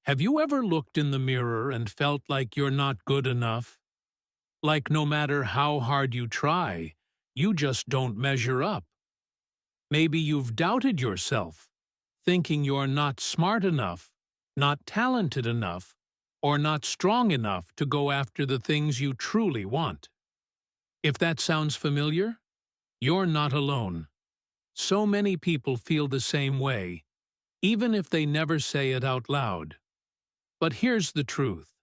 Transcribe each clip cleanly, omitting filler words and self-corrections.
Have you ever looked in the mirror and felt like you're not good enough? Like no matter how hard you try, you just don't measure up? Maybe you've doubted yourself, thinking you're not smart enough, not talented enough, or not strong enough to go after the things you truly want. If that sounds familiar, you're not alone. So many people feel the same way, even if they never say it out loud. But here's the truth.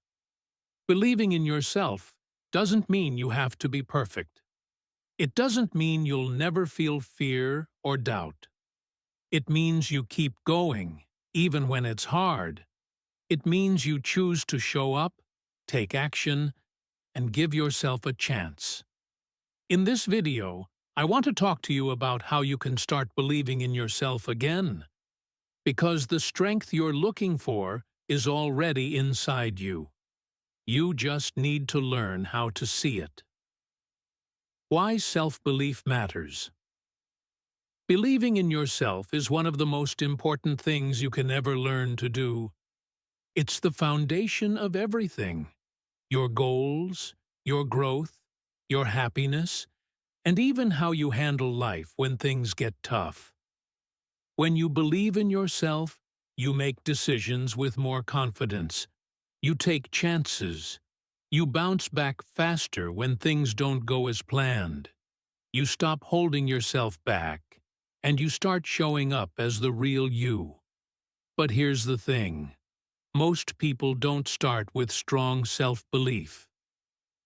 Believing in yourself doesn't mean you have to be perfect. It doesn't mean you'll never feel fear or doubt. It means you keep going, even when it's hard. It means you choose to show up, take action, and give yourself a chance. In this video, I want to talk to you about how you can start believing in yourself again. Because the strength you're looking for is already inside you. You just need to learn how to see it. Why self-belief matters. Believing in yourself is one of the most important things you can ever learn to do. It's the foundation of everything. Your goals, your growth, your happiness, and even how you handle life when things get tough. When you believe in yourself, you make decisions with more confidence. You take chances. You bounce back faster when things don't go as planned. You stop holding yourself back, and you start showing up as the real you. But here's the thing. Most people don't start with strong self-belief.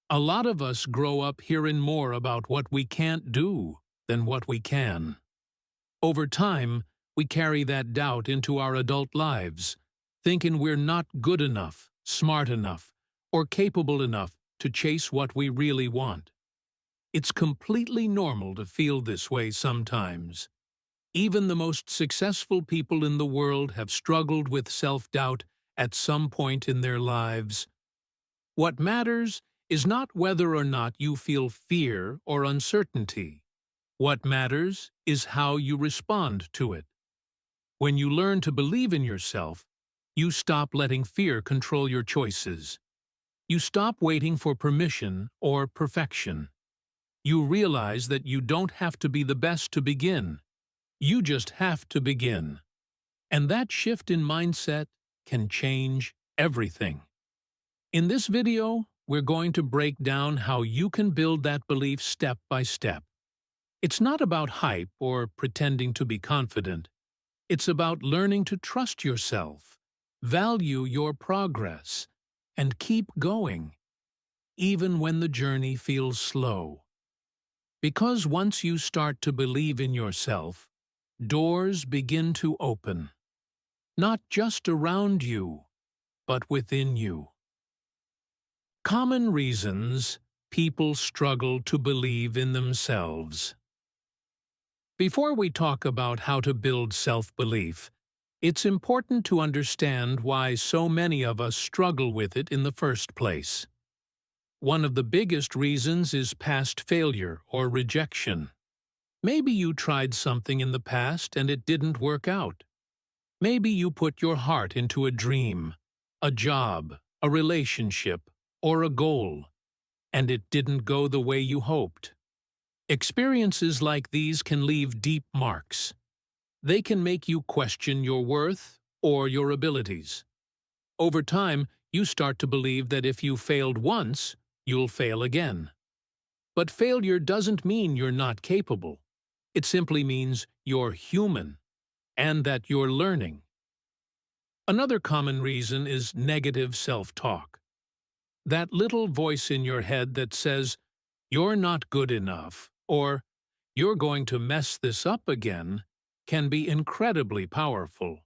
A lot of us grow up hearing more about what we can't do than what we can. Over time, we carry that doubt into our adult lives, thinking we're not good enough, smart enough, or capable enough to chase what we really want. It's completely normal to feel this way sometimes. Even the most successful people in the world have struggled with self-doubt at some point in their lives. What matters is not whether or not you feel fear or uncertainty. What matters is how you respond to it. When you learn to believe in yourself, you stop letting fear control your choices. You stop waiting for permission or perfection. You realize that you don't have to be the best to begin. You just have to begin. And that shift in mindset can change everything. In this video, we're going to break down how you can build that belief step by step. It's not about hype or pretending to be confident. It's about learning to trust yourself, value your progress, and keep going, even when the journey feels slow. Because once you start to believe in yourself, doors begin to open. Not just around you, but within you. Common reasons people struggle to believe in themselves. Before we talk about how to build self-belief, it's important to understand why so many of us struggle with it in the first place. One of the biggest reasons is past failure or rejection. Maybe you tried something in the past and it didn't work out. Maybe you put your heart into a dream, a job, a relationship, or a goal, and it didn't go the way you hoped. Experiences like these can leave deep marks. They can make you question your worth or your abilities. Over time, you start to believe that if you failed once, you'll fail again. But failure doesn't mean you're not capable. It simply means you're human, and that you're learning. Another common reason is negative self-talk. That little voice in your head that says, "You're not good enough," or "You're going to mess this up again," can be incredibly powerful.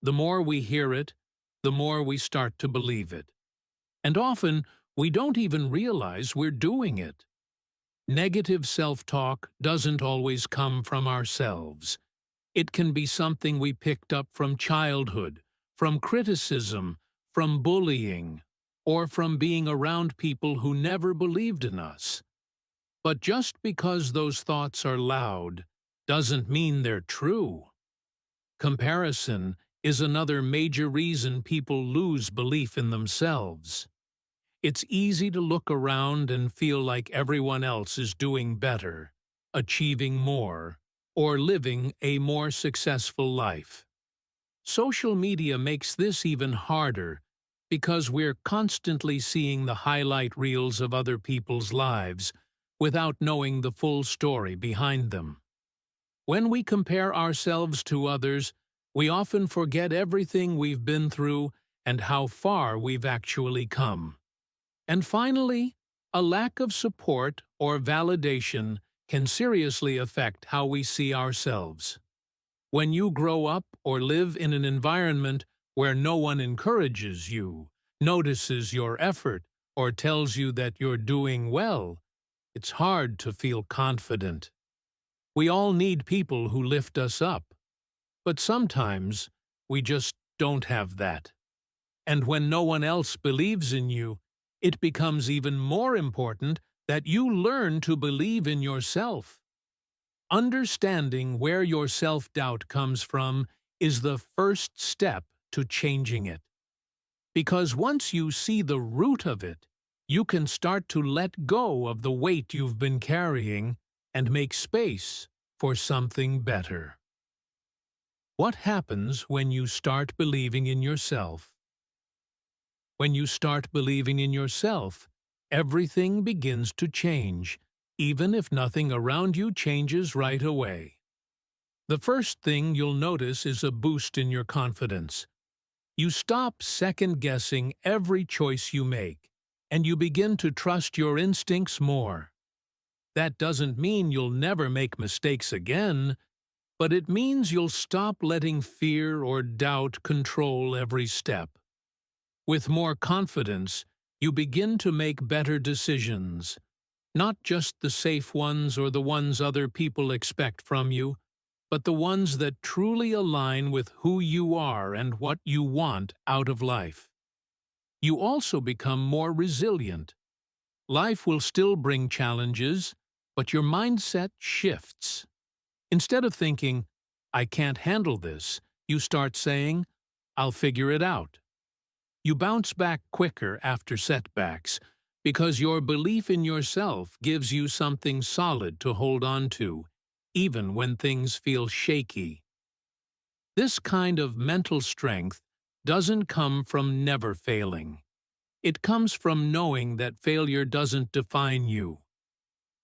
The more we hear it, the more we start to believe it. And often, we don't even realize we're doing it. Negative self-talk doesn't always come from ourselves. It can be something we picked up from childhood, from criticism, from bullying, or from being around people who never believed in us. But just because those thoughts are loud doesn't mean they're true. Comparison, is another major reason people lose belief in themselves. It's easy to look around and feel like everyone else is doing better, achieving more, or living a more successful life. Social media makes this even harder because we're constantly seeing the highlight reels of other people's lives without knowing the full story behind them. When we compare ourselves to others, we often forget everything we've been through and how far we've actually come. And finally, a lack of support or validation can seriously affect how we see ourselves. When you grow up or live in an environment where no one encourages you, notices your effort, or tells you that you're doing well, it's hard to feel confident. We all need people who lift us up, but sometimes we just don't have that. And when no one else believes in you, it becomes even more important that you learn to believe in yourself. Understanding where your self-doubt comes from is the first step to changing it. Because once you see the root of it, you can start to let go of the weight you've been carrying and make space for something better. What happens when you start believing in yourself? When you start believing in yourself, everything begins to change, even if nothing around you changes right away. The first thing you'll notice is a boost in your confidence. You stop second-guessing every choice you make, and you begin to trust your instincts more. That doesn't mean you'll never make mistakes again, but it means you'll stop letting fear or doubt control every step. With more confidence, you begin to make better decisions, not just the safe ones or the ones other people expect from you, but the ones that truly align with who you are and what you want out of life. You also become more resilient. Life will still bring challenges, but your mindset shifts. Instead of thinking, "I can't handle this," you start saying, "I'll figure it out." You bounce back quicker after setbacks because your belief in yourself gives you something solid to hold on to, even when things feel shaky. This kind of mental strength doesn't come from never failing. It comes from knowing that failure doesn't define you.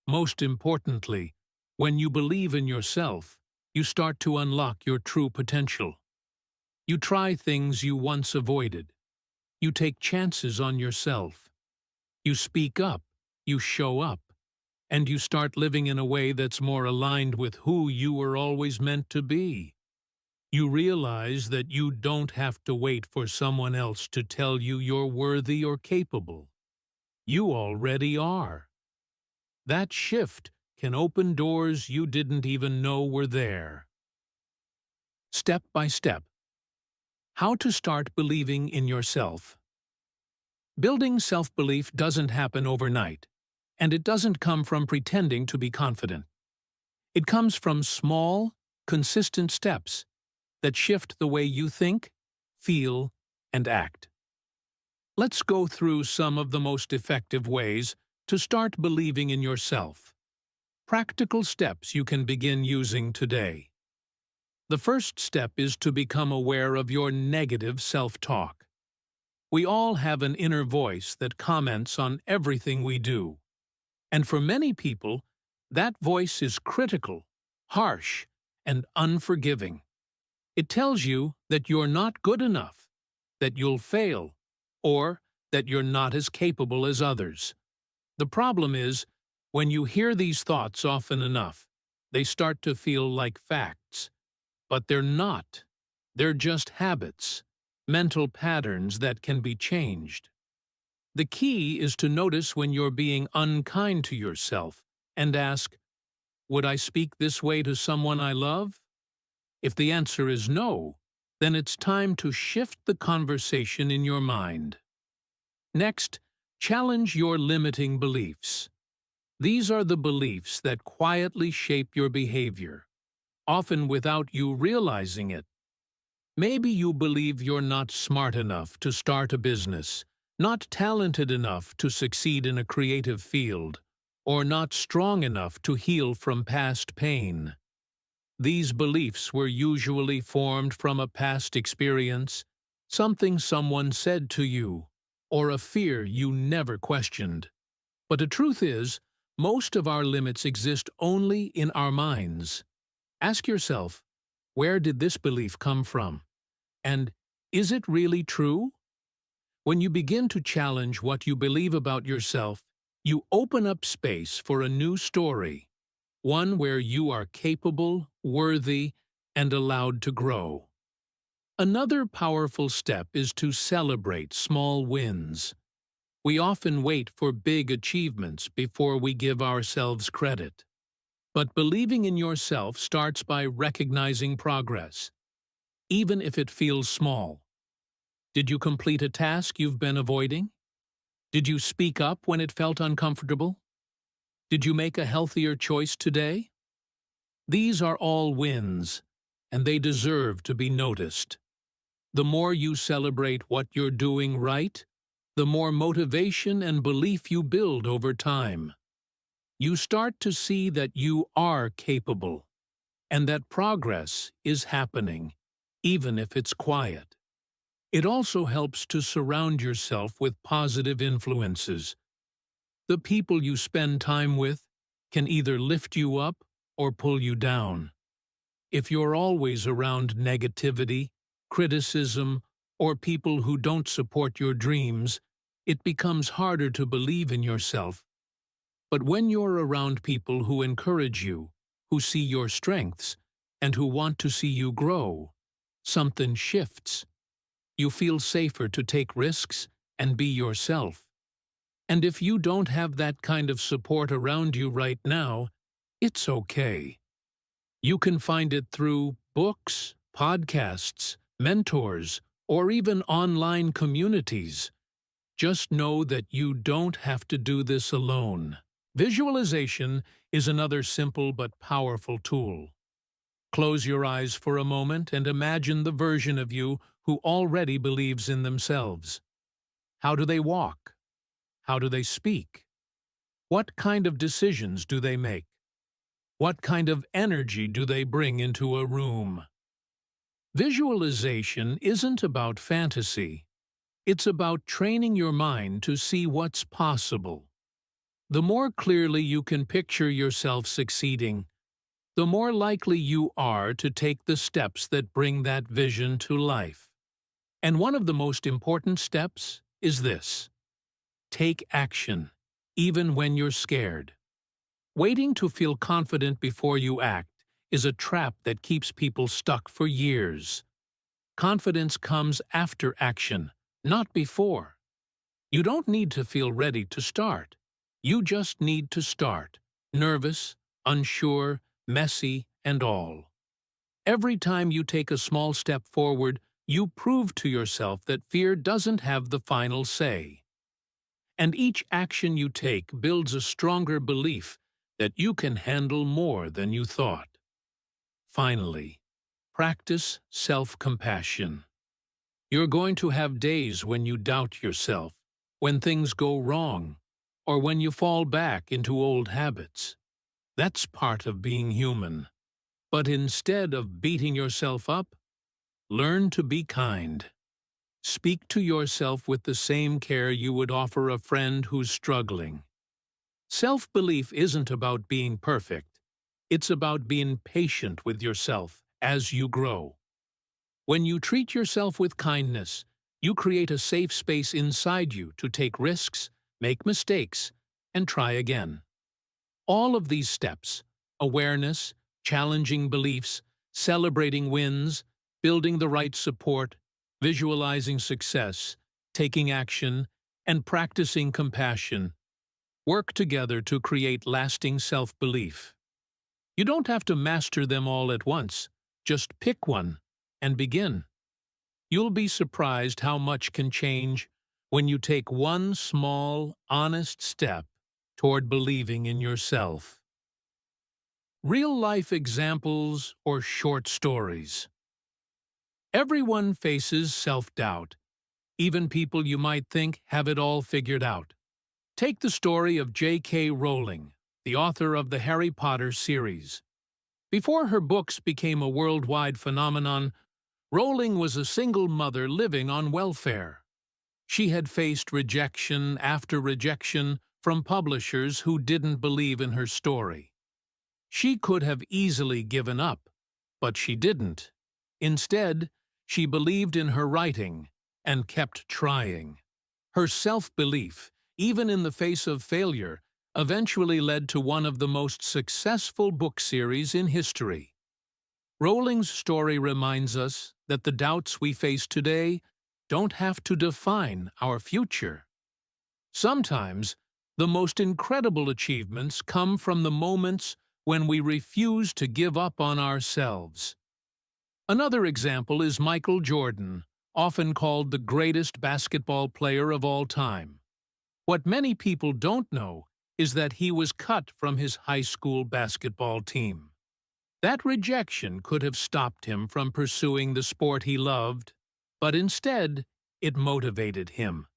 Most importantly, when you believe in yourself, you start to unlock your true potential. You try things you once avoided. You take chances on yourself. You speak up, you show up, and you start living in a way that's more aligned with who you were always meant to be. You realize that you don't have to wait for someone else to tell you you're worthy or capable. You already are. That shift can open doors you didn't even know were there. Step by step. How to start believing in yourself. Building self-belief doesn't happen overnight, and it doesn't come from pretending to be confident. It comes from small, consistent steps that shift the way you think, feel, and act. Let's go through some of the most effective ways to start believing in yourself. Practical steps you can begin using today. The first step is to become aware of your negative self-talk. We all have an inner voice that comments on everything we do. And for many people, that voice is critical, harsh, and unforgiving. It tells you that you're not good enough, that you'll fail, or that you're not as capable as others. The problem is, when you hear these thoughts often enough, they start to feel like facts. But they're not. They're just habits, mental patterns that can be changed. The key is to notice when you're being unkind to yourself and ask, "Would I speak this way to someone I love?" If the answer is no, then it's time to shift the conversation in your mind. Next, challenge your limiting beliefs. These are the beliefs that quietly shape your behavior, often without you realizing it. Maybe you believe you're not smart enough to start a business, not talented enough to succeed in a creative field, or not strong enough to heal from past pain. These beliefs were usually formed from a past experience, something someone said to you, or a fear you never questioned. But the truth is, most of our limits exist only in our minds. Ask yourself, where did this belief come from? And is it really true? When you begin to challenge what you believe about yourself, you open up space for a new story, one where you are capable, worthy, and allowed to grow. Another powerful step is to celebrate small wins. We often wait for big achievements before we give ourselves credit. But believing in yourself starts by recognizing progress, even if it feels small. Did you complete a task you've been avoiding? Did you speak up when it felt uncomfortable? Did you make a healthier choice today? These are all wins, and they deserve to be noticed. The more you celebrate what you're doing right, the more motivation and belief you build over time. You start to see that you are capable, and that progress is happening, even if it's quiet. It also helps to surround yourself with positive influences. The people you spend time with can either lift you up or pull you down. If you're always around negativity, criticism, or people who don't support your dreams, it becomes harder to believe in yourself. But when you're around people who encourage you, who see your strengths, and who want to see you grow, something shifts. You feel safer to take risks and be yourself. And if you don't have that kind of support around you right now, it's okay. You can find it through books, podcasts, mentors, or even online communities. Just know that you don't have to do this alone. Visualization is another simple but powerful tool. Close your eyes for a moment and imagine the version of you who already believes in themselves. How do they walk? How do they speak? What kind of decisions do they make? What kind of energy do they bring into a room? Visualization isn't about fantasy. It's about training your mind to see what's possible. The more clearly you can picture yourself succeeding, the more likely you are to take the steps that bring that vision to life. And one of the most important steps is this: take action, even when you're scared. Waiting to feel confident before you act is a trap that keeps people stuck for years. Confidence comes after action, not before. You don't need to feel ready to start. You just need to start, nervous, unsure, messy, and all. Every time you take a small step forward, you prove to yourself that fear doesn't have the final say. And each action you take builds a stronger belief that you can handle more than you thought. Finally, practice self-compassion. You're going to have days when you doubt yourself, when things go wrong, or when you fall back into old habits. That's part of being human. But instead of beating yourself up, learn to be kind. Speak to yourself with the same care you would offer a friend who's struggling. Self-belief isn't about being perfect. It's about being patient with yourself as you grow. When you treat yourself with kindness, you create a safe space inside you to take risks, make mistakes, and try again. All of these steps, awareness, challenging beliefs, celebrating wins, building the right support, visualizing success, taking action, and practicing compassion, work together to create lasting self-belief. You don't have to master them all at once. Just pick one and begin. You'll be surprised how much can change when you take one small, honest step toward believing in yourself. Real-life examples or short stories. Everyone faces self-doubt, even people you might think have it all figured out. Take the story of J.K. Rowling, the author of the Harry Potter series. Before her books became a worldwide phenomenon, Rowling was a single mother living on welfare. She had faced rejection after rejection from publishers who didn't believe in her story. She could have easily given up, but she didn't. Instead, she believed in her writing and kept trying. Her self-belief, even in the face of failure, eventually led to one of the most successful book series in history. Rowling's story reminds us that the doubts we face today don't have to define our future. Sometimes, the most incredible achievements come from the moments when we refuse to give up on ourselves. Another example is Michael Jordan, often called the greatest basketball player of all time. What many people don't know is that he was cut from his high school basketball team. That rejection could have stopped him from pursuing the sport he loved, but instead, it motivated him.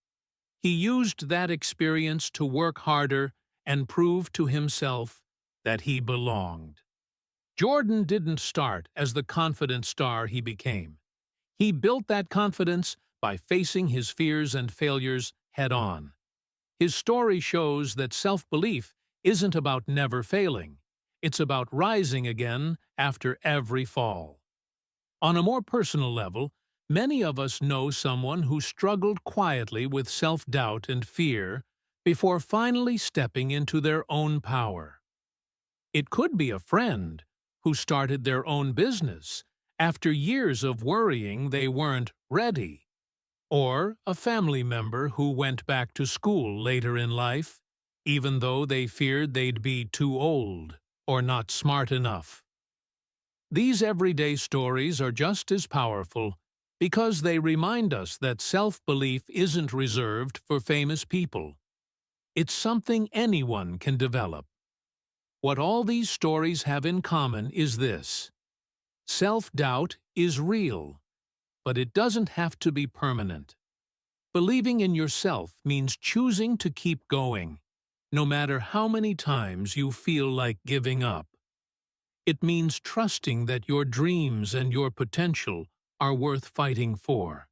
He used that experience to work harder and prove to himself that he belonged. Jordan didn't start as the confident star he became. He built that confidence by facing his fears and failures head-on. His story shows that self-belief isn't about never failing. It's about rising again after every fall. On a more personal level, many of us know someone who struggled quietly with self-doubt and fear before finally stepping into their own power. It could be a friend who started their own business after years of worrying they weren't ready, or a family member who went back to school later in life, even though they feared they'd be too old or not smart enough. These everyday stories are just as powerful because they remind us that self-belief isn't reserved for famous people. It's something anyone can develop. What all these stories have in common is this: self-doubt is real, but it doesn't have to be permanent. Believing in yourself means choosing to keep going, no matter how many times you feel like giving up. It means trusting that your dreams and your potential are worth fighting for.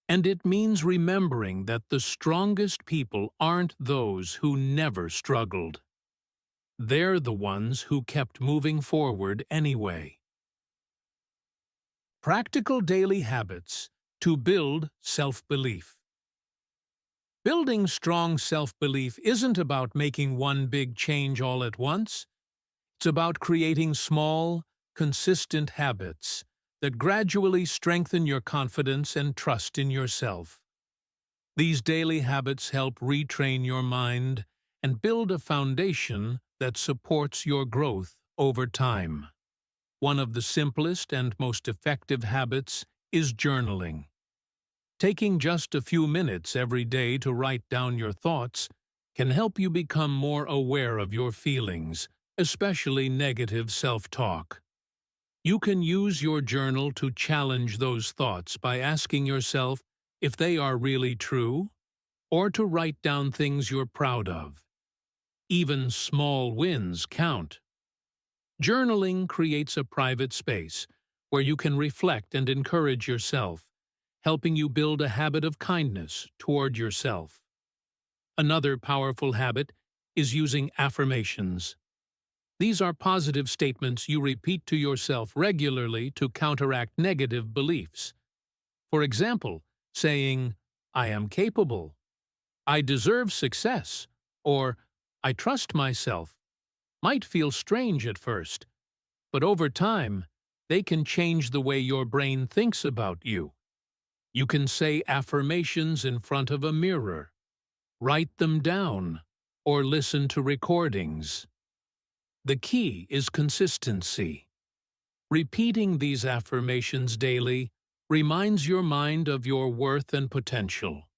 And it means remembering that the strongest people aren't those who never struggled. They're the ones who kept moving forward anyway. Practical daily habits to build self-belief. Building strong self-belief isn't about making one big change all at once. It's about creating small, consistent habits that gradually strengthen your confidence and trust in yourself. These daily habits help retrain your mind and build a foundation that supports your growth over time. One of the simplest and most effective habits is journaling. Taking just a few minutes every day to write down your thoughts can help you become more aware of your feelings, especially negative self-talk. You can use your journal to challenge those thoughts by asking yourself if they are really true, or to write down things you're proud of. Even small wins count. Journaling creates a private space where you can reflect and encourage yourself, helping you build a habit of kindness toward yourself. Another powerful habit is using affirmations. These are positive statements you repeat to yourself regularly to counteract negative beliefs. For example, saying, "I am capable," "I deserve success," or "I trust myself," might feel strange at first, but over time, they can change the way your brain thinks about you. You can say affirmations in front of a mirror, write them down, or listen to recordings. The key is consistency. Repeating these affirmations daily reminds your mind of your worth and potential,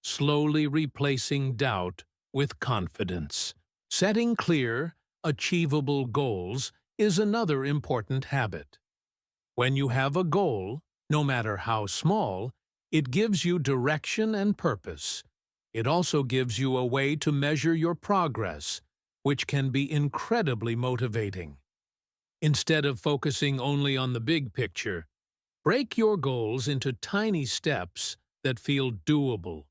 slowly replacing doubt with confidence. Setting clear, achievable goals is another important habit. When you have a goal, No matter how small, it gives you direction and purpose. It also gives you a way to measure your progress, which can be incredibly motivating. Instead of focusing only on the big picture, break your goals into tiny steps that feel doable.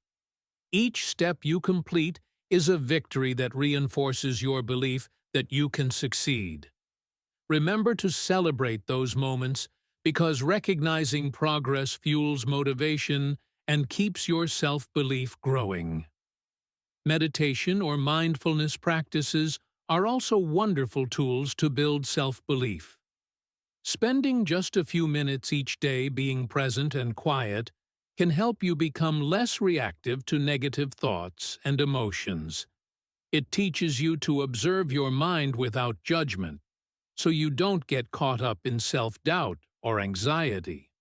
Each step you complete is a victory that reinforces your belief that you can succeed. Remember to celebrate those moments because recognizing progress fuels motivation and keeps your self-belief growing. Meditation or mindfulness practices are also wonderful tools to build self-belief. Spending just a few minutes each day being present and quiet can help you become less reactive to negative thoughts and emotions. It teaches you to observe your mind without judgment, so you don't get caught up in self-doubt or anxiety.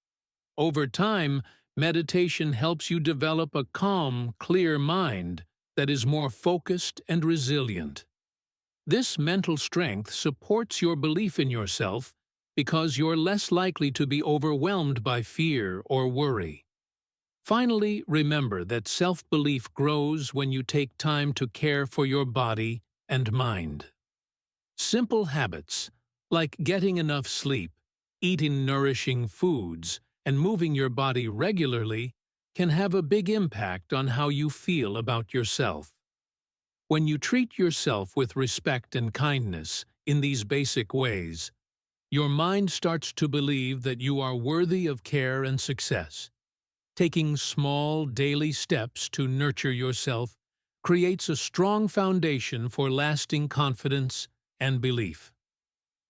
Over time, meditation helps you develop a calm, clear mind that is more focused and resilient. This mental strength supports your belief in yourself because you're less likely to be overwhelmed by fear or worry. Finally, remember that self-belief grows when you take time to care for your body and mind. Simple habits, like getting enough sleep, eating nourishing foods, and moving your body regularly, can have a big impact on how you feel about yourself. When you treat yourself with respect and kindness in these basic ways, your mind starts to believe that you are worthy of care and success. Taking small, daily steps to nurture yourself creates a strong foundation for lasting confidence and belief.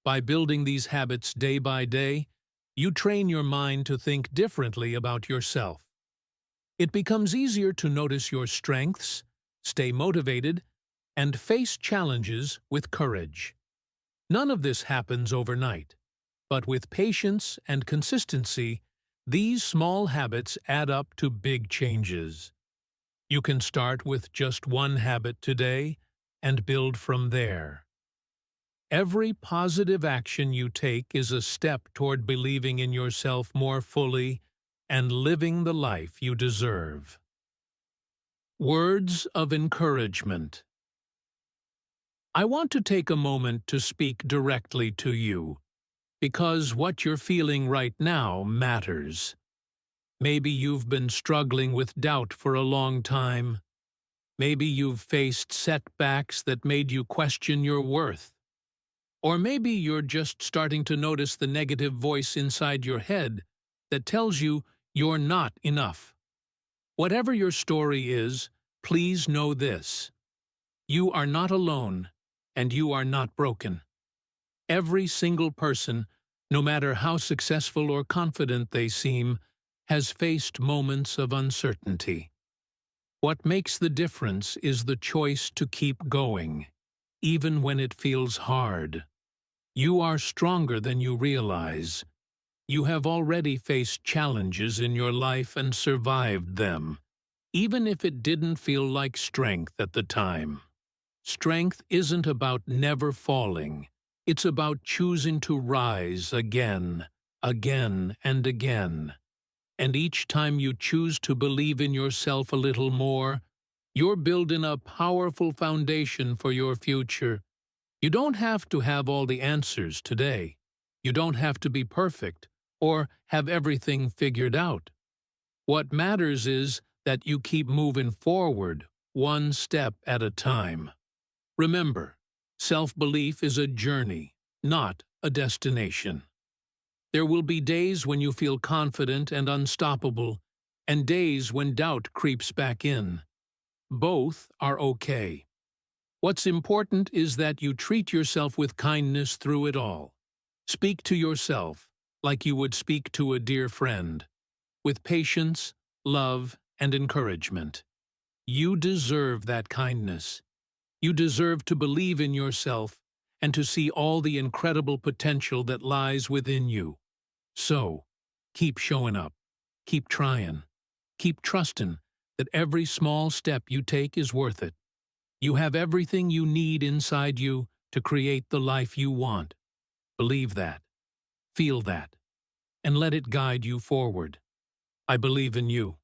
By building these habits day by day, you train your mind to think differently about yourself. It becomes easier to notice your strengths, stay motivated, and face challenges with courage. None of this happens overnight, but with patience and consistency, these small habits add up to big changes. You can start with just one habit today and build from there. Every positive action you take is a step toward believing in yourself more fully and living the life you deserve. Words of encouragement. I want to take a moment to speak directly to you, because what you're feeling right now matters. Maybe you've been struggling with doubt for a long time. Maybe you've faced setbacks that made you question your worth. Or maybe you're just starting to notice the negative voice inside your head that tells you you're not enough. Whatever your story is, please know this: you are not alone, and you are not broken. Every single person, no matter how successful or confident they seem, has faced moments of uncertainty. What makes the difference is the choice to keep going, even when it feels hard. You are stronger than you realize. You have already faced challenges in your life and survived them, even if it didn't feel like strength at the time. Strength isn't about never falling. It's about choosing to rise again, again, and again. And each time you choose to believe in yourself a little more, you're building a powerful foundation for your future. You don't have to have all the answers today. You don't have to be perfect or have everything figured out. What matters is that you keep moving forward, one step at a time. Remember, self-belief is a journey, not a destination. There will be days when you feel confident and unstoppable, and days when doubt creeps back in. Both are okay. What's important is that you treat yourself with kindness through it all. Speak to yourself like you would speak to a dear friend, with patience, love, and encouragement. You deserve that kindness. You deserve to believe in yourself and to see all the incredible potential that lies within you. So, keep showing up, keep trying, keep trusting that every small step you take is worth it. You have everything you need inside you to create the life you want. Believe that. Feel that. and let it guide you forward. I believe in you,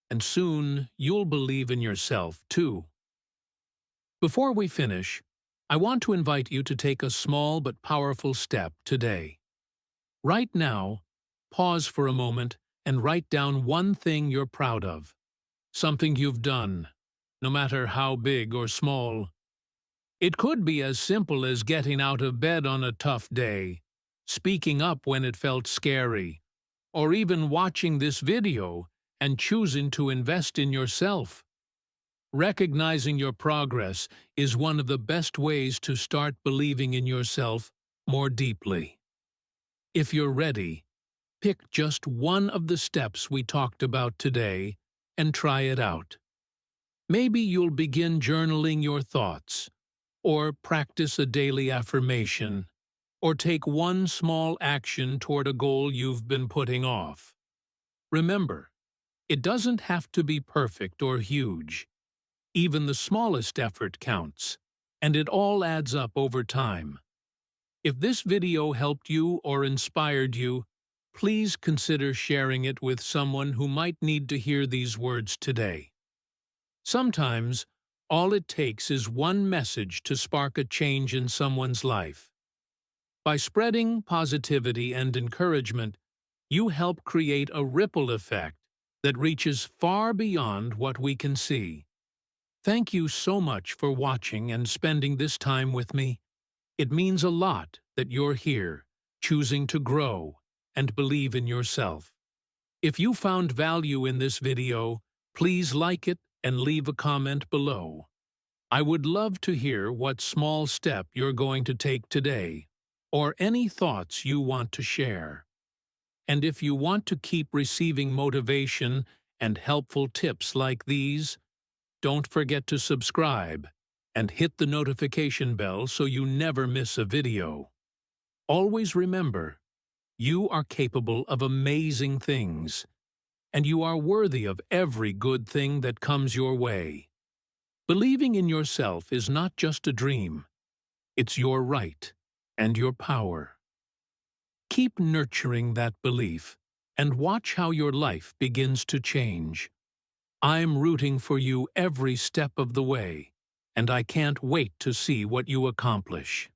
and soon you'll believe in yourself too. Before we finish, I want to invite you to take a small but powerful step today. Right now, pause for a moment and write down one thing you're proud of, something you've done, no matter how big or small. It could be as simple as getting out of bed on a tough day, speaking up when it felt scary, or even watching this video and choosing to invest in yourself. Recognizing your progress is one of the best ways to start believing in yourself more deeply. If you're ready, pick just one of the steps we talked about today and try it out. Maybe you'll begin journaling your thoughts, or practice a daily affirmation, or take one small action toward a goal you've been putting off. Remember, it doesn't have to be perfect or huge. Even the smallest effort counts, and it all adds up over time. If this video helped you or inspired you, please consider sharing it with someone who might need to hear these words today. Sometimes, all it takes is one message to spark a change in someone's life. By spreading positivity and encouragement, you help create a ripple effect that reaches far beyond what we can see. Thank you so much for watching and spending this time with me. It means a lot that you're here, choosing to grow and believe in yourself. If you found value in this video, please like it and leave a comment below. I would love to hear what small step you're going to take today, or any thoughts you want to share. And if you want to keep receiving motivation and helpful tips like these, don't forget to subscribe and hit the notification bell so you never miss a video. Always remember, you are capable of amazing things, and you are worthy of every good thing that comes your way. Believing in yourself is not just a dream, it's your right and your power. Keep nurturing that belief and watch how your life begins to change. I'm rooting for you every step of the way, and I can't wait to see what you accomplish.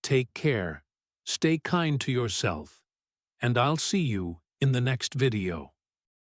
Take care, stay kind to yourself, and I'll see you in the next video.